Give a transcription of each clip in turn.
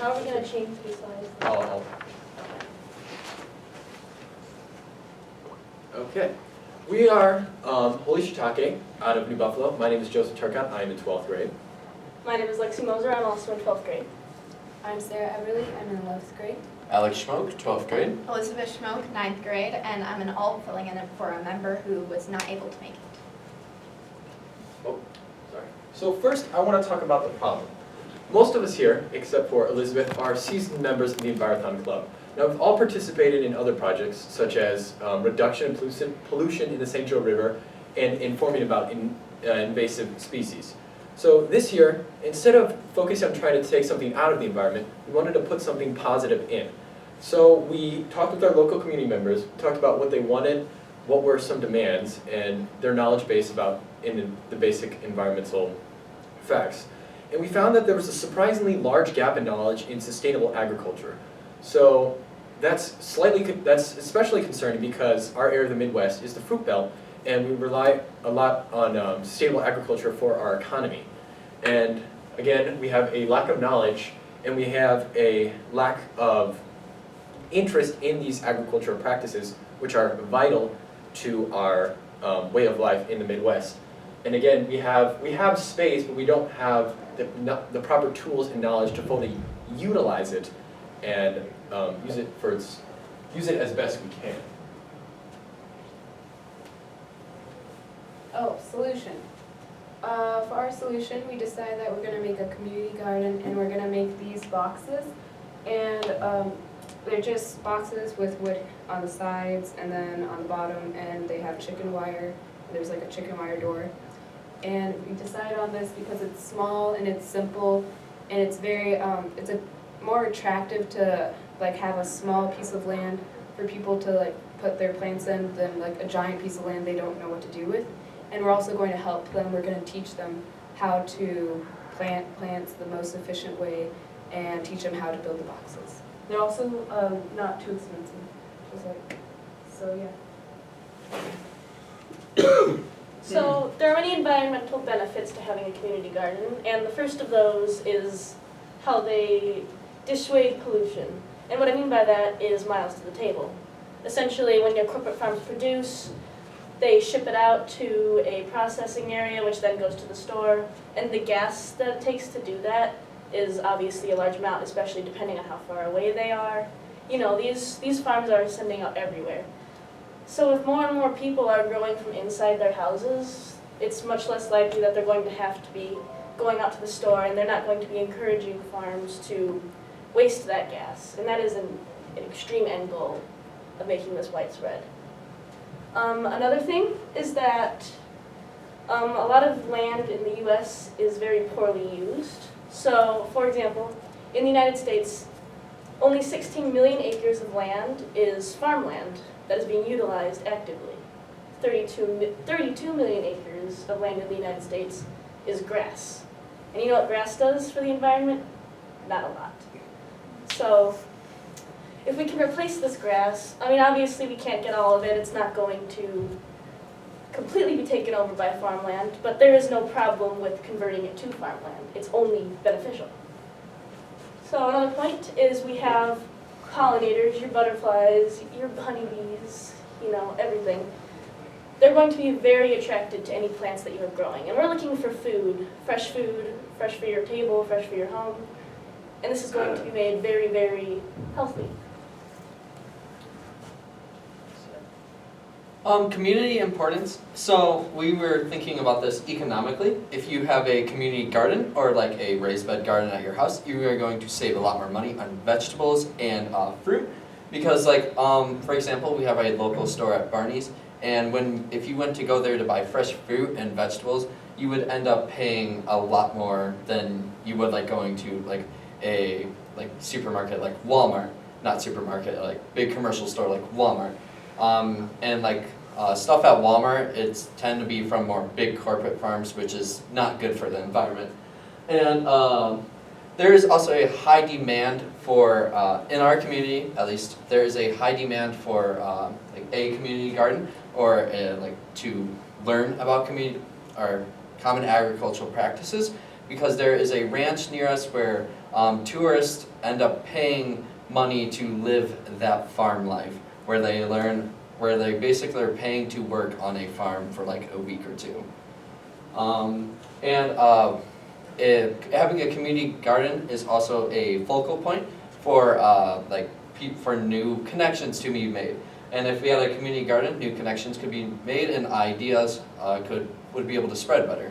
how are we going to change the size? Oh. Okay. We are Holy Shiitake out of New Buffalo. My name is Joseph Turcotte. I am in 12th grade. My name is Lexi Moser. I'm also in 12th grade. I'm Sarah Everly. I'm in 11th grade. Alex Schmoke, 12th grade. Elizabeth Schmoke, 9th grade, and I'm an alt filling in for a member who was not able to make it. Oh, sorry. So first, I want to talk about the problem. Most of us here, except for Elizabeth, are seasoned members of the Envirothon Club. Now, we've all participated in other projects, such as reduction of pollution in the St. Joe River and informing about invasive species. So this year, instead of focusing on trying to take something out of the environment, we wanted to put something positive in. So we talked with our local community members, talked about what they wanted, what were some demands, and their knowledge base about in the basic environmental facts. And we found that there was a surprisingly large gap in knowledge in sustainable agriculture. So that's especially concerning because our area of the Midwest is the fruit belt, and we rely a lot on sustainable agriculture for our economy. And again, we have a lack of knowledge, and we have a lack of interest in these agricultural practices, which are vital to our way of life in the Midwest. And again, we have space, but we don't have the proper tools and knowledge to fully utilize it and use it as best we can. Oh, solution. For our solution, we decided that we're going to make a community garden, and we're going to make these boxes. And they're just boxes with wood on the sides and then on the bottom, and they have chicken wire. There's like a chicken wire door. And we decided on this because it's small and it's simple, and it's very, it's more attractive to like have a small piece of land for people to like put their plants in than like a giant piece of land they don't know what to do with. And we're also going to help them. We're going to teach them how to plant plants the most efficient way and teach them how to build the boxes. They're also not too expensive. Just like, so yeah. So there are many environmental benefits to having a community garden, and the first of those is how they dissuade pollution. And what I mean by that is miles to the table. Essentially, when your corporate farms produce, they ship it out to a processing area, which then goes to the store, and the gas that it takes to do that is obviously a large amount, especially depending on how far away they are. You know, these farms are sending out everywhere. So if more and more people are growing from inside their houses, it's much less likely that they're going to have to be going out to the store, and they're not going to be encouraging farms to waste that gas. And that is an extreme end goal of making this widespread. Another thing is that a lot of land in the US is very poorly used. So, for example, in the United States, only 16 million acres of land is farmland that is being utilized actively. 32 million acres of land in the United States is grass. And you know what grass does for the environment? Not a lot. So, if we can replace this grass, I mean, obviously we can't get all of it. It's not going to completely be taken over by farmland, but there is no problem with converting it to farmland. It's only beneficial. So another point is we have pollinators, your butterflies, your honeybees, you know, everything. They're going to be very attracted to any plants that you are growing. And we're looking for food for your table, fresh for your home. And this is going to be made very, very healthy. Community importance. So we were thinking about this economically. If you have a community garden or like a raised bed garden at your house, you are going to save a lot more money on vegetables and fruit. Because like, for example, we have a local store at Barney's, and if you went to go there to buy fresh fruit and vegetables, you would end up paying a lot more than you would like going to like a supermarket like Walmart, not supermarket, like big commercial store like Walmart. And like stuff at Walmart, it's tend to be from more big corporate farms, which is not good for the environment. And there is also a high demand for, in our community at least, there is a high demand for like a community garden or like to learn about community or common agricultural practices, because there is a ranch near us where tourists end up paying money to live that farm life, where they basically are paying to work on a farm for like a week or two. Having a community garden is also a focal point for for new connections to be made. And if we had a community garden, new connections could be made and ideas would be able to spread better.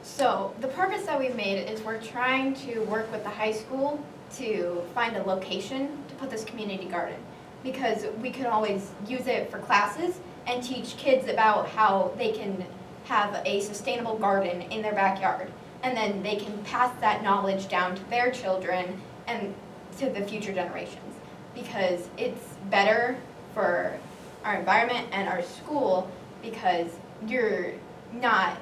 So the progress that we've made is we're trying to work with the high school to find a location to put this community garden, because we could always use it for classes and teach kids about how they can have a sustainable garden in their backyard, and then they can pass that knowledge down to their children and to the future generations, because it's better for our environment and our school, because you're not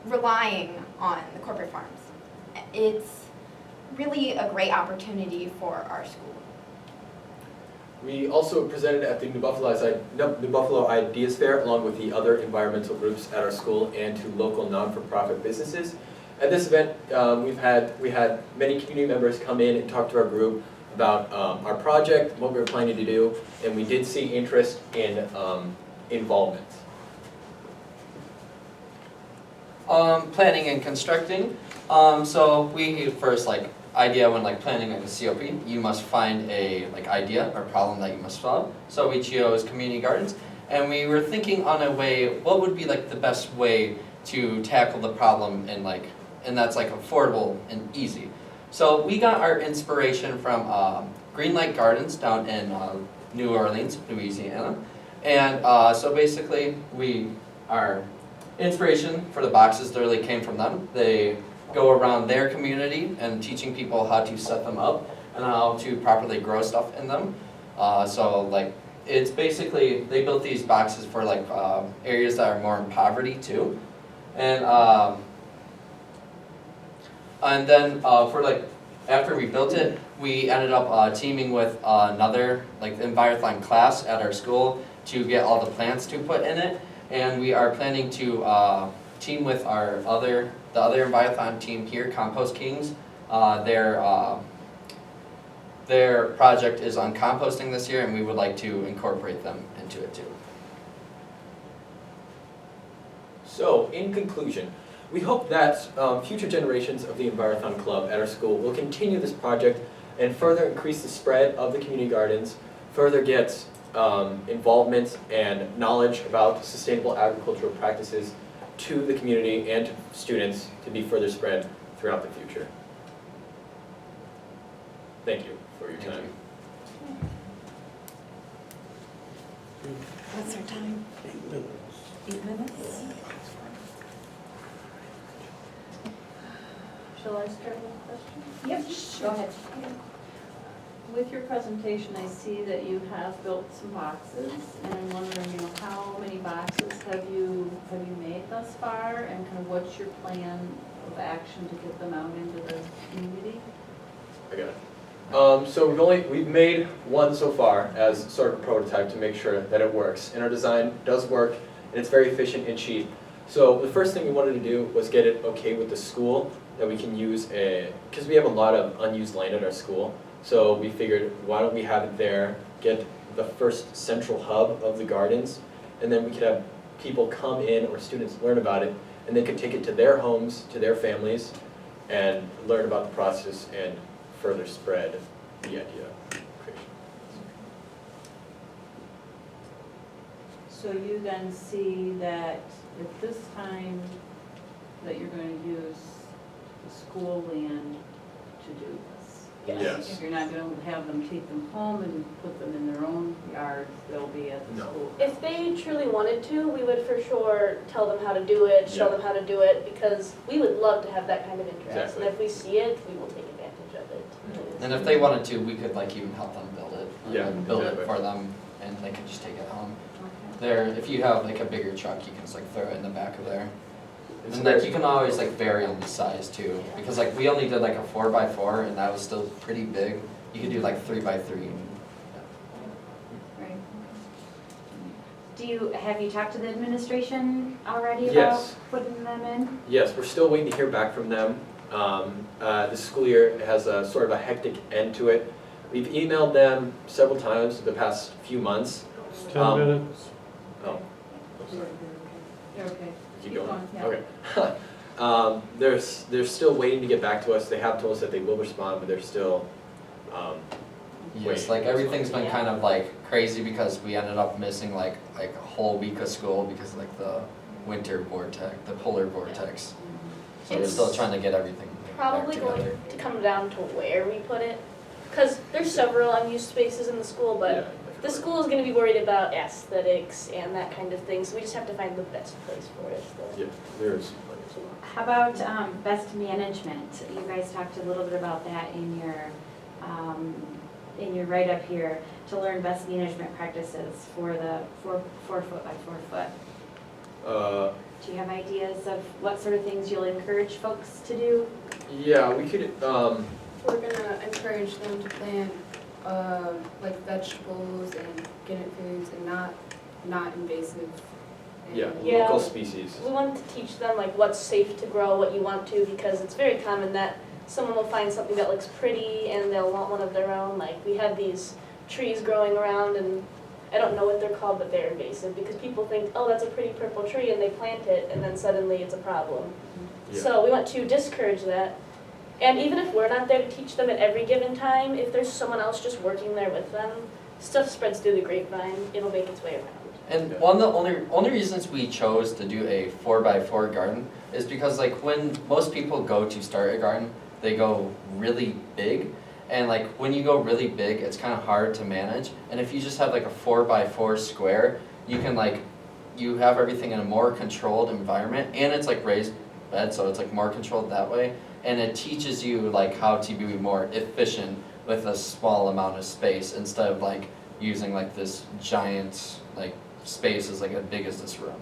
relying on the corporate farms. It's really a great opportunity for our school. We also presented at the New Buffalo Ideas Fair along with the other environmental groups at our school and to local non-for-profit businesses. At this event, we had many community members come in and talk to our group about our project, what we were planning to do, and we did see interest in involvement. Planning and constructing. So we first idea when planning a COP, you must find a idea or problem that you must solve. So we chose community gardens, and we were thinking on a way, what would be the best way to tackle the problem and that's affordable and easy. So we got our inspiration from Greenlight Gardens down in New Orleans, Louisiana, and so basically our inspiration for the boxes literally came from them. They go around their community and teaching people how to set them up and how to properly grow stuff in them. It's basically, they built these boxes for areas that are more in poverty too. And then after we built it, we ended up teaming with another Envirothon class at our school to get all the plants to put in it. And we are planning to team with the other Envirothon team here, Compost Kings. Their project is on composting this year, and we would like to incorporate them into it too. So, in conclusion, we hope that future generations of the Envirothon Club at our school will continue this project and further increase the spread of the community gardens, further get involvement and knowledge about sustainable agricultural practices to the community and to students to be further spread throughout the future. Thank you for your time. What's our time? 8 minutes? Shall I start with a question? Yep, go ahead. With your presentation, I see that you have built some boxes, and I'm wondering, how many boxes have you made thus far, and kind of what's your plan of action to get them out into the community? I got it. So we've made one so far as sort of a prototype to make sure that it works, and our design does work, and it's very efficient and cheap. So the first thing we wanted to do was get it okay with the school that we can use because we have a lot of unused land at our school. So we figured, why don't we have it there, get the first central hub of the gardens, and then we could have people come in or students learn about it, and they could take it to their homes, to their families, and learn about the process and further spread the idea of creation. So you then see that at this time that you're going to use the school land to do this? Yes. You're not going to have them take them home and put them in their own yards, they'll be at the No. school? If they truly wanted to, we would for sure tell them how to do it, show them how to do it, because we would love to have that kind of interest. Exactly. And if we see it, we will take advantage of it. And if they wanted to, we could even help them build it. Yeah, Build exactly. it for them, and they could just take it home. Okay. If you have a bigger truck, you can just throw it in the back of there. It's And very- you can always vary on the size too, because we only did a 4x4, and that was still pretty big. You could do 3x3. Right. Have you talked to the administration already about Yes. putting them in? Yes, we're still waiting to hear back from them. The school year has a sort of a hectic end to it. We've emailed them several times the past few months. It's 10 minutes. Oh, I'm sorry. You're okay. Keep Keep going? going, yeah. Okay. They're still waiting to get back to us. They have told us that they will respond, but they're still, Yes, wait. like everything's been Yeah. kind of like crazy because we ended up missing like a whole week of school because of like the winter vortex, the polar vortex. So we're It's still trying to get everything back Probably going together. to come down to where we put it, because there's several unused spaces in the school, Yeah, but the school is going to be worried about aesthetics and that kind of thing, so we just have to find the best place for it. So. Yeah, there's plenty of school. How about best management? You guys talked a little bit about that in your write-up here, to learn best management practices for the 4 foot by 4 foot. Do you have ideas of what sort of things you'll encourage folks to do? Yeah, we could, We're gonna encourage them to plant, like vegetables and organic foods and not invasive. and- yeah, Yeah. local species. We want to teach them like what's safe to grow, what you want to, because it's very common that someone will find something that looks pretty and they'll want one of their own. Like we have these trees growing around, and I don't know what they're called, but they're invasive because people think, oh, that's a pretty purple tree, and they plant it, and then suddenly it's a problem. Yeah. So we want to discourage that. And even if we're not there to teach them at every given time, if there's someone else just working there with them, stuff spreads through the grapevine, it'll make its way around. And Yeah. one of the only reasons we chose to do a 4x4 garden is because like when most people go to start a garden, they go really big. And like when you go really big, it's kind of hard to manage. And if you just have like a 4x4 square, you can like, you have everything in a more controlled environment, and it's like raised bed, so it's like more controlled that way. And it teaches you like how to be more efficient with a small amount of space instead of like using like this giant like space is like as big as this room.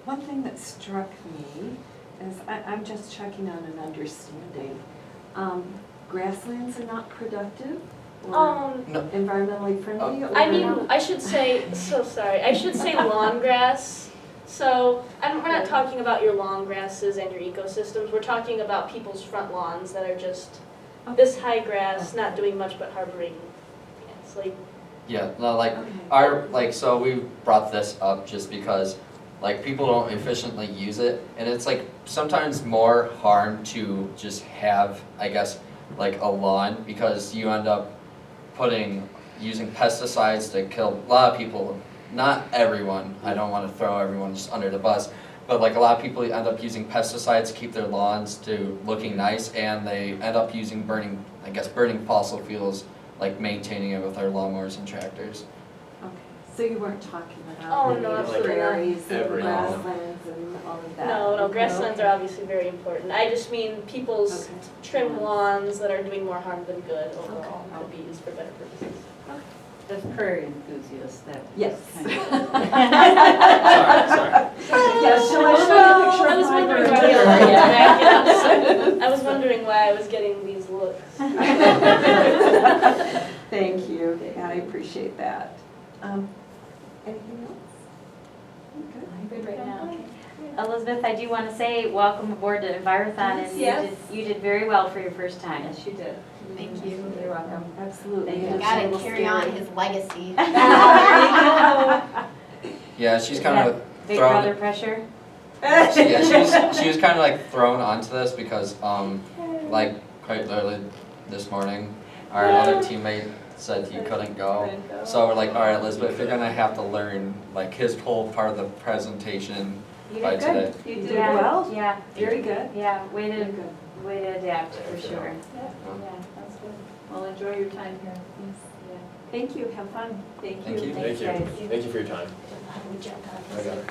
One thing that struck me is, I'm just checking on an understanding. Grasslands are not productive or No. environmentally friendly? or I mean, not? I should say, so sorry, I should say lawn grass. So, we're not talking about your lawn grasses and your ecosystems, we're talking about people's front lawns that are just this high grass, not doing much but harboring plants, like, Yeah, no, like Okay. our, like, so we brought this up just because like people don't efficiently use it, and it's like sometimes more harm to just have, I guess, like a lawn, because you end up using pesticides to kill a lot of people, not everyone, I don't want to throw everyone just under the bus, but like a lot of people end up using pesticides to keep their lawns to looking nice, and they end up using burning fossil fuels, like maintaining it with their lawnmowers and tractors. Okay, so you weren't talking Oh, about no, the absolutely not. prairies and Every- grasslands and all of that? no, grasslands Okay. are obviously very important. I just mean people's Okay. trim lawns that are doing more harm than good overall, Okay. could be used for better purposes. The prairie enthusiast, that. Yes. kind of- Sorry. Yes, shall I show you a picture I of was my wondering bird? why you were getting I was wondering why I was getting these looks. Thank you, I appreciate that. Anything else? Okay. I'm good right now. Elizabeth, I do want to say, welcome aboard to Envirothon, and Yes. you did very well for your first time. Yes, you did. Thank you. You're welcome. Absolutely. Thank you. And Gotta shameless carry on story. his legacy. Yeah, she's kind of Big thrown. brother pressure? She was kind of like thrown onto this because like quite literally this morning, our other teammate said he couldn't go. So we're like, all right, Elizabeth, you're gonna have to learn like his whole part of the presentation You by did good. today. You did Yeah, well, Yeah, very good. yeah, way Very to, good. way to adapt, for sure. Yeah, Yeah. that's good. Well, enjoy your time here. Yeah. Thank you, have fun. Thank you. Thank you. Thanks, guys. Thank you for your time. Good job, I got it.